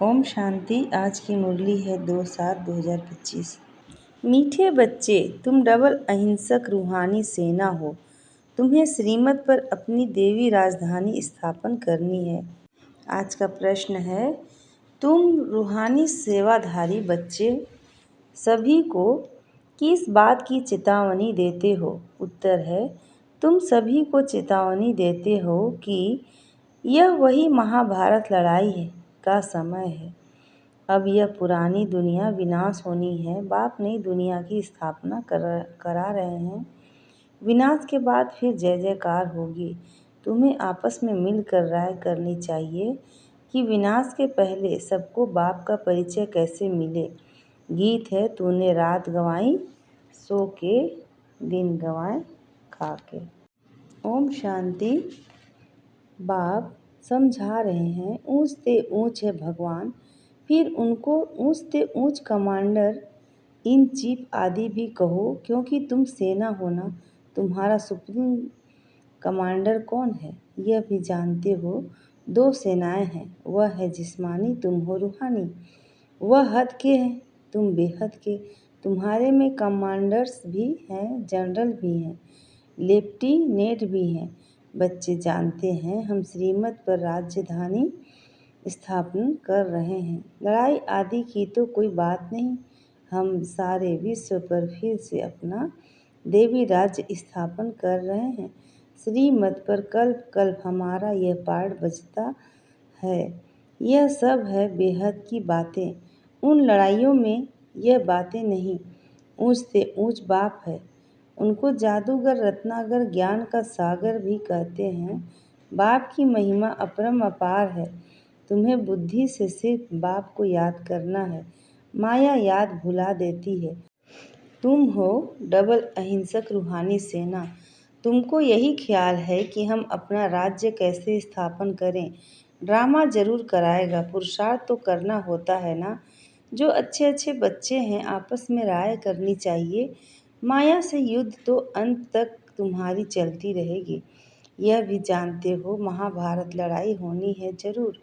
ओम शांति। आज की मुरली है 2/7/2025। मीठे बच्चे, तुम डबल अहिंसक रूहानी सेना हो। तुम्हें श्रीमत पर अपनी देवी राजधानी स्थापन करनी है। आज का प्रश्न है, तुम रूहानी सेवाधारी बच्चे सभी को किस बात की चेतावनी देते हो? उत्तर है, तुम सभी को चेतावनी देते हो कि यह वही महाभारत लड़ाई का समय है। अब यह पुरानी दुनिया विनाश होनी है। बाप नई दुनिया की स्थापना करा रहे हैं। विनाश के बाद फिर जय जयकार होगी। तुम्हें आपस में मिलकर राय करनी चाहिए कि विनाश के पहले सबको बाप का परिचय कैसे मिले। गीत है, तूने रात गंवाई सो के, दिन गंवाए खा के। ओम शांति। बाप समझा रहे हैं, ऊंच से ऊंच है भगवान, फिर उनको ऊंच से ऊंच कमांडर इन चीफ आदि भी कहो, क्योंकि तुम सेना हो ना। तुम्हारा सुप्रीम कमांडर कौन है यह भी जानते हो। दो सेनाएं हैं, वह है जिस्मानी, तुम हो रूहानी। वह हद के हैं, तुम बेहद के। तुम्हारे में कमांडर्स भी हैं, जनरल भी हैं, लेफ्टिनेंट भी हैं। बच्चे जानते हैं हम श्रीमत पर राजधानी स्थापना कर रहे हैं। लड़ाई आदि की तो कोई बात नहीं। हम सारे विश्व पर फिर से अपना देवी राज्य स्थापन कर रहे हैं। श्रीमत पर कल्प कल्प हमारा यह पाठ बजता है। यह सब है बेहद की बातें। उन लड़ाइयों में यह बातें नहीं। ऊंच से ऊंच बाप है। उनको जादूगर, रत्नागर, ज्ञान का सागर भी कहते हैं। बाप की महिमा अपरम अपार है। तुम्हें बुद्धि से सिर्फ बाप को याद करना है। माया याद भुला देती है। तुम हो डबल अहिंसक रूहानी सेना। तुमको यही ख्याल है कि हम अपना राज्य कैसे स्थापन करें। ड्रामा जरूर कराएगा, पुरुषार्थ तो करना होता है ना। जो अच्छे अच्छे बच्चे हैं, आपस में राय करनी चाहिए। माया से युद्ध तो अंत तक तुम्हारी चलती रहेगी। यह भी जानते हो महाभारत लड़ाई होनी है जरूर,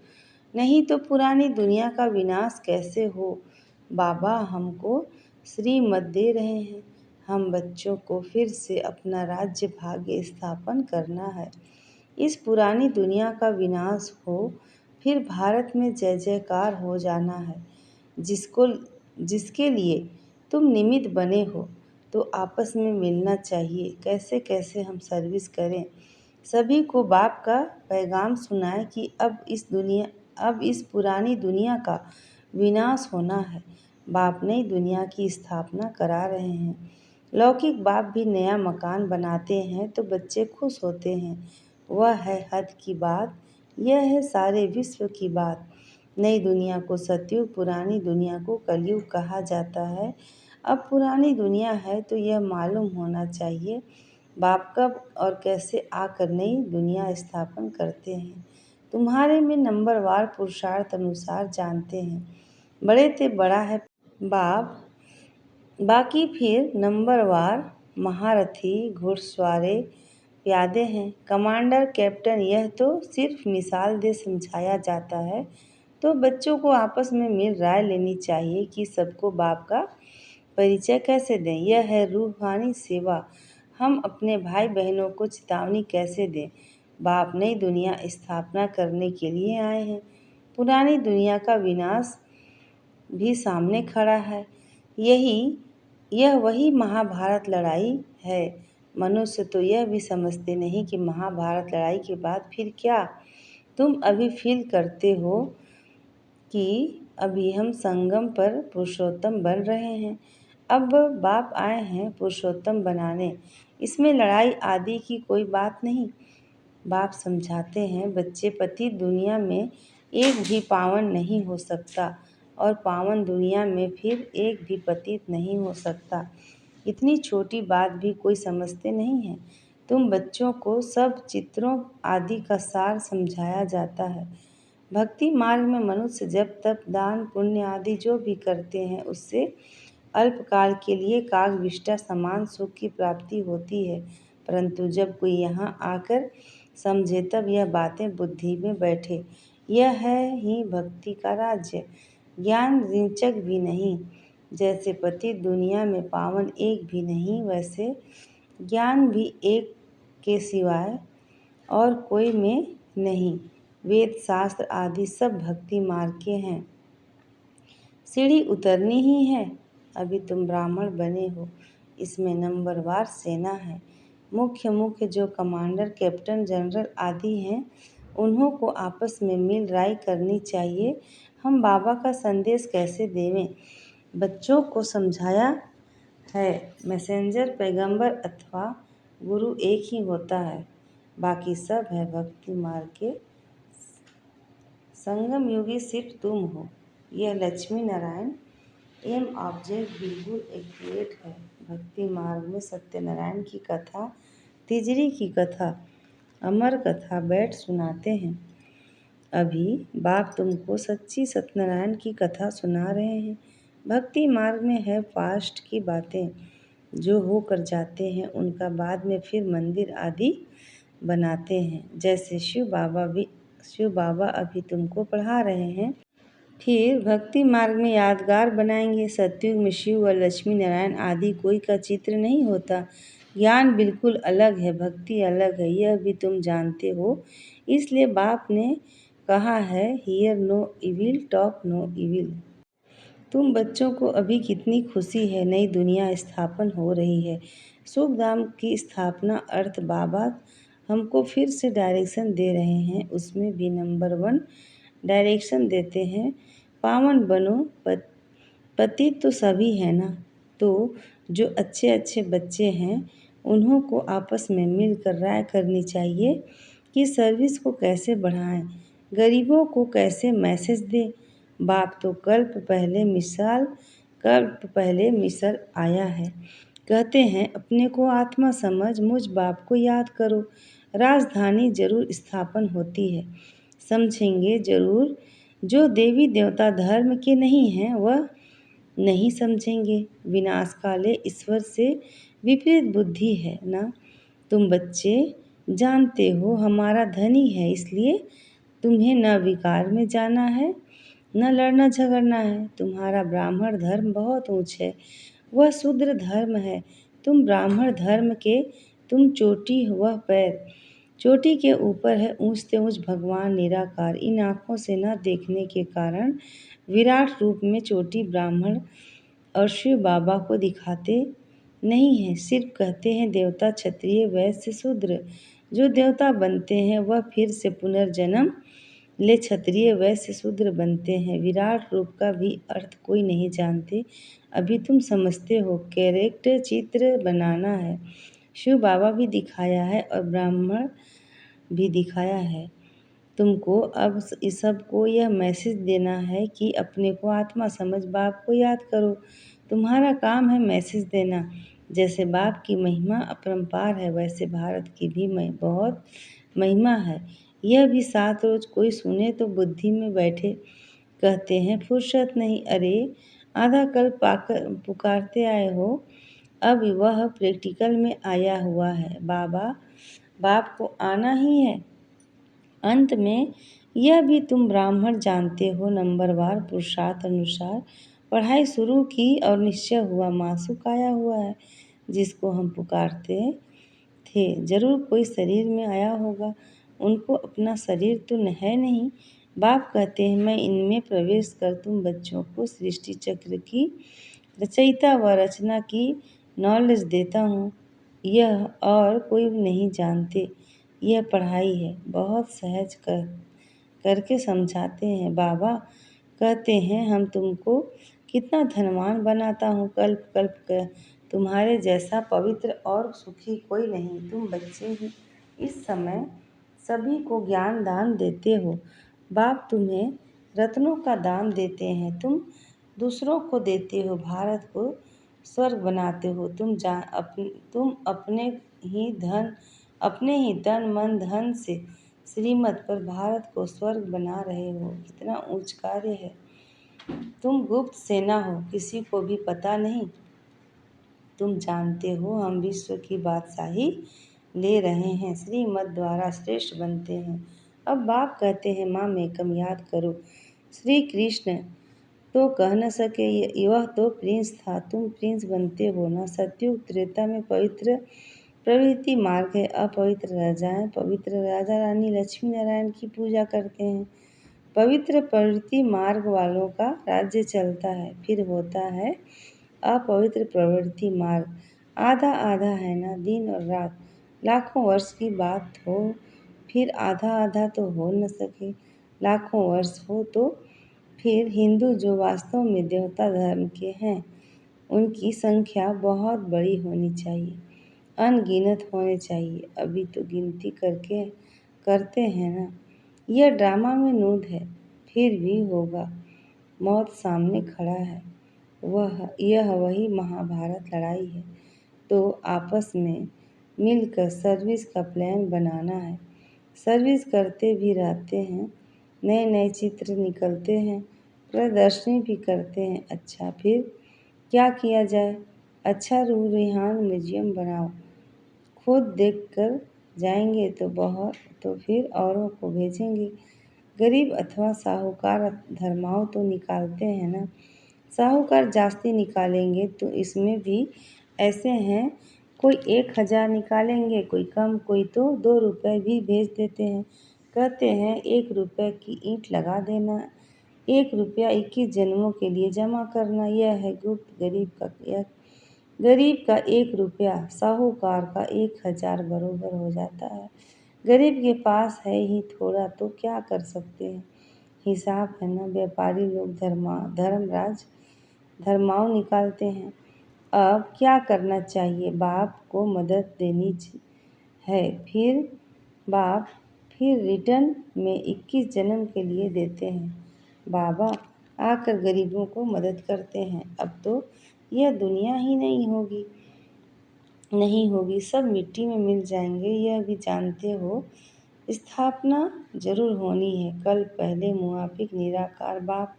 नहीं तो पुरानी दुनिया का विनाश कैसे हो। बाबा हमको श्रीमत दे रहे हैं। हम बच्चों को फिर से अपना राज्य भाग्य स्थापन करना है। इस पुरानी दुनिया का विनाश हो, फिर भारत में जय जयकार हो जाना है। जिसके लिए तुम निमित्त बने हो, तो आपस में मिलना चाहिए। कैसे कैसे हम सर्विस करें। सभी को बाप का पैगाम सुनाए कि अब इस पुरानी दुनिया का विनाश होना है। बाप नई दुनिया की स्थापना करा रहे हैं। लौकिक बाप भी नया मकान बनाते हैं तो बच्चे खुश होते हैं। वह है हद की बात, यह है सारे विश्व की बात। नई दुनिया को सतयुग, पुरानी दुनिया को कलयुग कहा जाता है। अब पुरानी दुनिया है तो यह मालूम होना चाहिए बाप कब और कैसे आकर नई दुनिया स्थापन करते हैं। तुम्हारे में नंबरवार पुरुषार्थ अनुसार जानते हैं। बड़े ते बड़ा है बाप, बाकी फिर नंबरवार महारथी, घुड़सवारे, प्यादे हैं, कमांडर, कैप्टन। यह तो सिर्फ मिसाल दे समझाया जाता है। तो बच्चों को आपस में मिल राय लेनी चाहिए कि सबको बाप का परिचय कैसे दें। यह है रूहानी सेवा। हम अपने भाई बहनों को चेतावनी कैसे दें। बाप नई दुनिया स्थापना करने के लिए आए हैं। पुरानी दुनिया का विनाश भी सामने खड़ा है। यह वही महाभारत लड़ाई है। मनुष्य तो यह भी समझते नहीं कि महाभारत लड़ाई के बाद फिर क्या। तुम अभी फील करते हो कि अभी हम संगम पर पुरुषोत्तम बन रहे हैं। अब बाप आए हैं पुरुषोत्तम बनाने। इसमें लड़ाई आदि की कोई बात नहीं। बाप समझाते हैं, बच्चे पतित दुनिया में एक भी पावन नहीं हो सकता और पावन दुनिया में फिर एक भी पतित नहीं हो सकता। इतनी छोटी बात भी कोई समझते नहीं है। तुम बच्चों को सब चित्रों आदि का सार समझाया जाता है। भक्ति मार्ग में मनुष्य जब तप, दान, पुण्य आदि जो भी करते हैं, उससे अल्पकाल के लिए कागविष्टा समान सुख की प्राप्ति होती है। परंतु जब कोई यहाँ आकर समझे तब यह बातें बुद्धि में बैठे। यह है ही भक्ति का राज्य। ज्ञान ऋचक भी नहीं, जैसे पति दुनिया में पावन एक भी नहीं, वैसे ज्ञान भी एक के सिवाय और कोई में नहीं। वेद शास्त्र आदि सब भक्ति मार्ग के हैं। सीढ़ी उतरनी ही है। अभी तुम ब्राह्मण बने हो, इसमें नंबरवार सेना है। मुख्य जो कमांडर कैप्टन जनरल आदि हैं, उन्हों को आपस में मिल राय करनी चाहिए। हम बाबा का संदेश कैसे देवें? बच्चों को समझाया है, मैसेंजर पैगंबर अथवा गुरु एक ही होता है, बाकी सब है भक्ति मार्ग के संगम युगी सिर्फ तुम हो। यह लक्ष्मी नारायण एम ऑब्जेक्ट बिल्कुल एक्यूरेट है। भक्ति मार्ग में सत्यनारायण की कथा, तिजरी की कथा, अमर कथा बैठ सुनाते हैं। अभी बाप तुमको सच्ची सत्यनारायण की कथा सुना रहे हैं। भक्ति मार्ग में है पास्ट की बातें, जो हो कर जाते हैं उनका बाद में फिर मंदिर आदि बनाते हैं। जैसे शिव बाबा अभी तुमको पढ़ा रहे हैं, फिर भक्ति मार्ग में यादगार बनाएंगे। सतयुग में शिव व लक्ष्मी नारायण आदि कोई का चित्र नहीं होता। ज्ञान बिल्कुल अलग है, भक्ति अलग है, यह भी तुम जानते हो। इसलिए बाप ने कहा है, hear no evil, talk no evil. तुम बच्चों को अभी कितनी खुशी है, नई दुनिया स्थापन हो रही है। सुख धाम की स्थापना अर्थ बाबा हमको फिर से डायरेक्शन दे रहे हैं। उसमें भी नंबर 1 डायरेक्शन देते हैं, पावन बनो। पति तो सभी है ना, तो जो अच्छे बच्चे हैं उन्हों को आपस में मिलकर राय करनी चाहिए कि सर्विस को कैसे बढ़ाएं, गरीबों को कैसे मैसेज दें। बाप तो कल्प पहले मिसर आया है। कहते हैं अपने को आत्मा समझ, मुझ बाप को याद करो। राजधानी जरूर स्थापन होती है, समझेंगे जरूर। जो देवी देवता धर्म के नहीं हैं वह नहीं समझेंगे। विनाश काले ईश्वर से विपरीत बुद्धि है ना। तुम बच्चे जानते हो हमारा धनी है, इसलिए तुम्हें न विकार में जाना है, न लड़ना झगड़ना है। तुम्हारा ब्राह्मण धर्म बहुत ऊंच है, वह शूद्र धर्म है। तुम ब्राह्मण धर्म के, तुम चोटी वह पैर। चोटी के ऊपर है ऊंच से ऊंच भगवान निराकार। इन आँखों से न देखने के कारण विराट रूप में चोटी ब्राह्मण और शिव बाबा को दिखाते नहीं हैं, सिर्फ कहते हैं देवता क्षत्रिय वैश्य शूद्र। जो देवता बनते हैं वह फिर से पुनर्जन्म ले क्षत्रिय वैश्य शूद्र बनते हैं। विराट रूप का भी अर्थ कोई नहीं जानते। अभी तुम समझते हो, कैरेक्टर चित्र बनाना है। शिव बाबा भी दिखाया है और ब्राह्मण भी दिखाया है। तुमको अब इस सबको यह मैसेज देना है कि अपने को आत्मा समझ, बाप को याद करो। तुम्हारा काम है मैसेज देना। जैसे बाप की महिमा अपरंपार है, वैसे भारत की भी बहुत महिमा है। यह भी 7 रोज कोई सुने तो बुद्धि में बैठे। कहते हैं फुर्सत नहीं, अरे आधा कल पुकारते आए हो, अब वह प्रैक्टिकल में आया हुआ है। बाप को आना ही है। अंत में यह भी तुम ब्राह्मण जानते हो, नंबरवार पुरुषार्थ अनुसार पढ़ाई शुरू की और निश्चय हुआ मासुक आया हुआ है, जिसको हम पुकारते थे। जरूर कोई शरीर में आया होगा, उनको अपना शरीर तो है नहीं। बाप कहते हैं मैं इनमें प्रवेश कर तुम बच्चों को सृष्टि चक्र की रचयिता व रचना की नॉलेज देता हूँ। यह और कोई नहीं जानते। यह पढ़ाई है, बहुत सहज करके समझाते हैं। बाबा कहते हैं हम तुमको कितना धनवान बनाता हूँ, कल्प कल्प तुम्हारे जैसा पवित्र और सुखी कोई नहीं। तुम बच्चे ही इस समय सभी को ज्ञान दान देते हो। बाप तुम्हें रत्नों का दान देते हैं, तुम दूसरों को देते हो, भारत को स्वर्ग बनाते हो। तुम अपने ही तन मन धन से श्रीमत पर भारत को स्वर्ग बना रहे हो। कितना ऊंच कार्य है। तुम गुप्त सेना हो, किसी को भी पता नहीं। तुम जानते हो हम विश्व की बादशाही ले रहे हैं, श्रीमत द्वारा श्रेष्ठ बनते हैं। अब बाप कहते हैं माँ मेकम याद करो, श्री कृष्ण तो कह न सके, वह तो प्रिंस था, तुम प्रिंस बनते हो ना। सतयुग त्रेता में पवित्र प्रवृत्ति मार्ग है, अपवित्र राजाएं पवित्र राजा रानी लक्ष्मी नारायण की पूजा करते हैं। पवित्र प्रवृत्ति मार्ग वालों का राज्य चलता है। फिर होता है अपवित्र प्रवृत्ति मार्ग, आधा आधा है ना, दिन और रात, लाखों वर्ष की बात हो, फिर आधा आधा तो हो न सके, लाखों वर्ष हो तो फिर हिंदू जो वास्तव में देवता धर्म के हैं, उनकी संख्या बहुत बड़ी होनी चाहिए, अनगिनत होने चाहिए। अभी तो गिनती करके करते हैं ना। यह ड्रामा में नूद है, फिर भी होगा। मौत सामने खड़ा है, यह वही महाभारत लड़ाई है। तो आपस में मिलकर सर्विस का प्लान बनाना है। सर्विस करते भी रहते हैं, नए नए चित्र निकलते हैं, प्रदर्शनी भी करते हैं। अच्छा फिर क्या किया जाए? अच्छा रूहान म्यूजियम बनाओ, खुद देख कर जाएंगे तो फिर औरों को भेजेंगे। गरीब अथवा साहूकार धर्माओं तो निकालते हैं ना। साहूकार जास्ती निकालेंगे तो इसमें भी ऐसे हैं, कोई 1,000 निकालेंगे, कोई कम, कोई तो 2 रुपए भी भेज देते हैं। कहते हैं 1 रुपए की ईंट लगा देना, 1 रुपया 21 जन्मों के लिए जमा करना। यह है गुप्त गरीब का 1 रुपया साहूकार का 1,000 बरोबर हो जाता है। गरीब के पास है ही थोड़ा तो क्या कर सकते हैं, हिसाब है ना। व्यापारी लोग धर्माओं निकालते हैं। अब क्या करना चाहिए? बाप को मदद देनी है। बाप फिर रिटर्न में 21 जन्म के लिए देते हैं। बाबा आकर गरीबों को मदद करते हैं। अब तो यह दुनिया ही नहीं होगी, सब मिट्टी में मिल जाएंगे, यह भी जानते हो। स्थापना जरूर होनी है कल, पहले मुआफिक निराकार बाप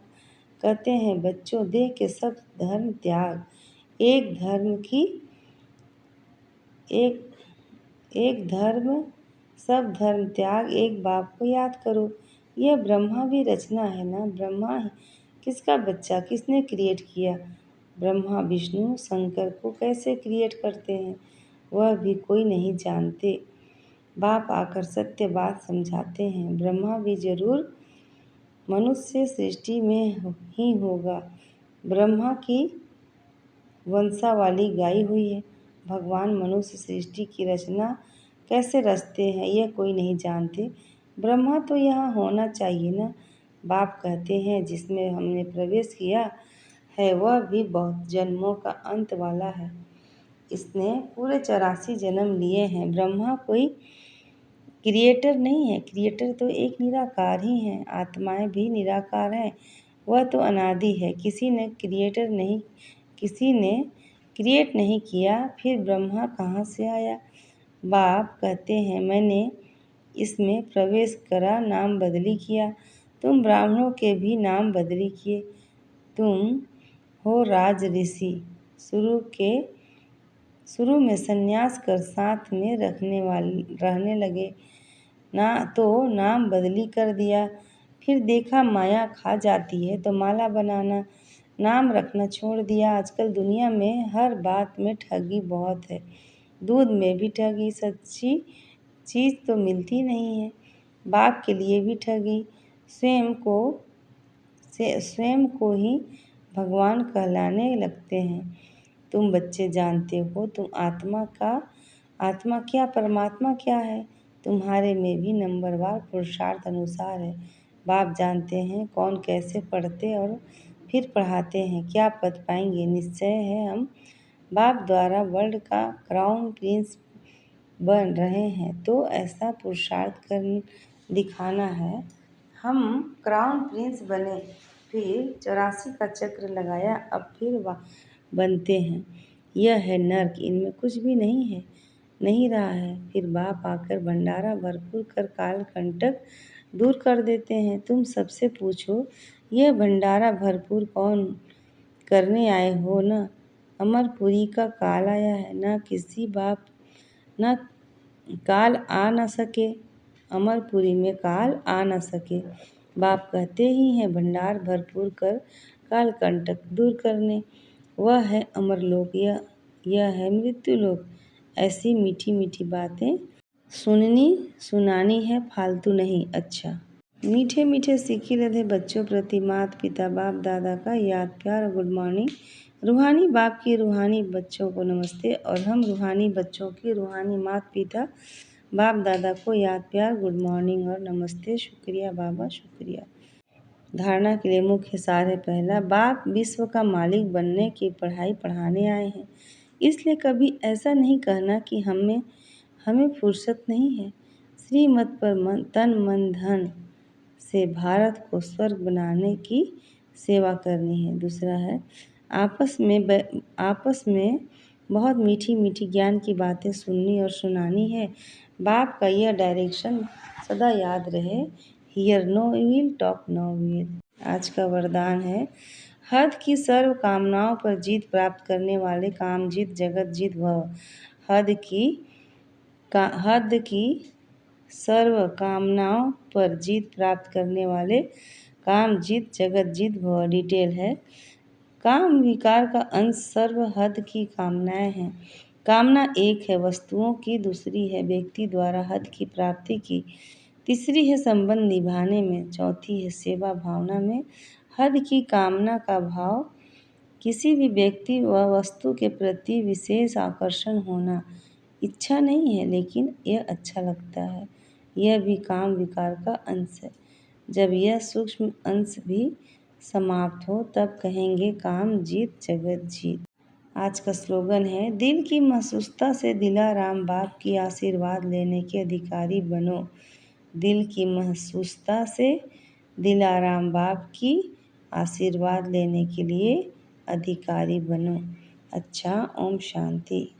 कहते हैं बच्चों, देह के सब धर्म त्याग, एक धर्म की एक एक धर्म सब धर्म त्याग, एक बाप को याद करो। यह ब्रह्मा भी रचना है ना। ब्रह्मा किसका बच्चा, किसने क्रिएट किया? ब्रह्मा विष्णु शंकर को कैसे क्रिएट करते हैं, वह भी कोई नहीं जानते। बाप आकर सत्य बात समझाते हैं। ब्रह्मा भी जरूर मनुष्य सृष्टि में ही होगा। ब्रह्मा की वंशावली गाई हुई है। भगवान मनुष्य सृष्टि की रचना कैसे रचते हैं, यह कोई नहीं जानते। ब्रह्मा तो यहाँ होना चाहिए ना। बाप कहते हैं जिसमें हमने प्रवेश किया है वह भी बहुत जन्मों का अंत वाला है। इसने पूरे 84 जन्म लिए हैं। ब्रह्मा कोई क्रिएटर नहीं है, क्रिएटर तो एक निराकार ही है। आत्माएं भी निराकार हैं, वह तो अनादि है। किसी ने क्रिएट नहीं किया, फिर ब्रह्मा कहाँ से आया? बाप कहते हैं मैंने इसमें प्रवेश करा, नाम बदली किया। तुम ब्राह्मणों के भी नाम बदली किए। तुम हो राज ऋषि, शुरू में सन्यास कर साथ में रहने लगे ना, तो नाम बदली कर दिया। फिर देखा माया खा जाती है तो माला बनाना, नाम रखना छोड़ दिया। आजकल दुनिया में हर बात में ठगी बहुत है, दूध में भी ठगी, सच्ची चीज़ तो मिलती नहीं है। बाप के लिए भी ठगी, स्वयं को ही भगवान कहलाने लगते हैं। तुम बच्चे जानते हो तुम आत्मा क्या, परमात्मा क्या है? तुम्हारे में भी नंबरवार पुरुषार्थ अनुसार है। बाप जानते हैं कौन कैसे पढ़ते और फिर पढ़ाते हैं, क्या पद पाएंगे। निश्चय है हम बाप द्वारा वर्ल्ड का क्राउन प्रिंस बन रहे हैं, तो ऐसा पुरुषार्थ कर दिखाना है। हम क्राउन प्रिंस बने, फिर 84 का चक्र लगाया, अब फिर बनते हैं। यह है नर्क, इनमें कुछ भी नहीं रहा है। फिर बाप आकर भंडारा भरपूर कर काल कंटक दूर कर देते हैं। तुम सबसे पूछो यह भंडारा भरपूर कौन करने आए हो न? अमरपुरी का काल आया है, न काल आ न सके। अमरपुरी में काल आ न सके। बाप कहते ही हैं भंडार भरपूर कर काल कंटक दूर करने। वह है अमरलोक, यह है मृत्युलोक। ऐसी मीठी मीठी बातें सुननी सुनानी है, फालतू नहीं। अच्छा। मीठे मीठे सीखी रहे बच्चों प्रति माता पिता बाप दादा का याद प्यार और गुड मॉर्निंग। रूहानी बाप की रूहानी बच्चों को नमस्ते, और हम रूहानी बच्चों की रूहानी माता पिता बाप दादा को याद प्यार गुड मॉर्निंग और नमस्ते। शुक्रिया बाबा, शुक्रिया। धारणा के लिए मुख्य सार है। पहला, बाप विश्व का मालिक बनने की पढ़ाई पढ़ाने आए हैं, इसलिए कभी ऐसा नहीं कहना कि हमें फुर्सत नहीं है। श्रीमत पर तन मन धन से भारत को स्वर्ग बनाने की सेवा करनी है। दूसरा है, आपस में बहुत मीठी मीठी ज्ञान की बातें सुननी और सुनानी है। बाप का यह डायरेक्शन सदा याद रहे, hear no evil talk no evil. आज का वरदान है, हद की सर्व कामनाओं पर जीत प्राप्त करने वाले काम जीत जगत जीत भव। हद की सर्व कामनाओं पर जीत प्राप्त करने वाले काम जीत जगत जीत भव। डिटेल है, काम विकार का अंश सर्व हद की कामनाएं हैं। कामना एक है वस्तुओं की, दूसरी है व्यक्ति द्वारा हद की प्राप्ति की, तीसरी है संबंध निभाने में, चौथी है सेवा भावना में। हद की कामना का भाव किसी भी व्यक्ति व वस्तु के प्रति विशेष आकर्षण होना, इच्छा नहीं है लेकिन यह अच्छा लगता है। यह भी काम विकार का अंश है। जब यह सूक्ष्म अंश भी समाप्त हो तब कहेंगे काम जीत जगत जीत। आज का स्लोगन है, दिल की महसूसता से दिलाराम बाप की आशीर्वाद लेने के अधिकारी बनो। दिल की महसूसता से दिलाराम बाप की आशीर्वाद लेने के लिए अधिकारी बनो। अच्छा, ओम शांति।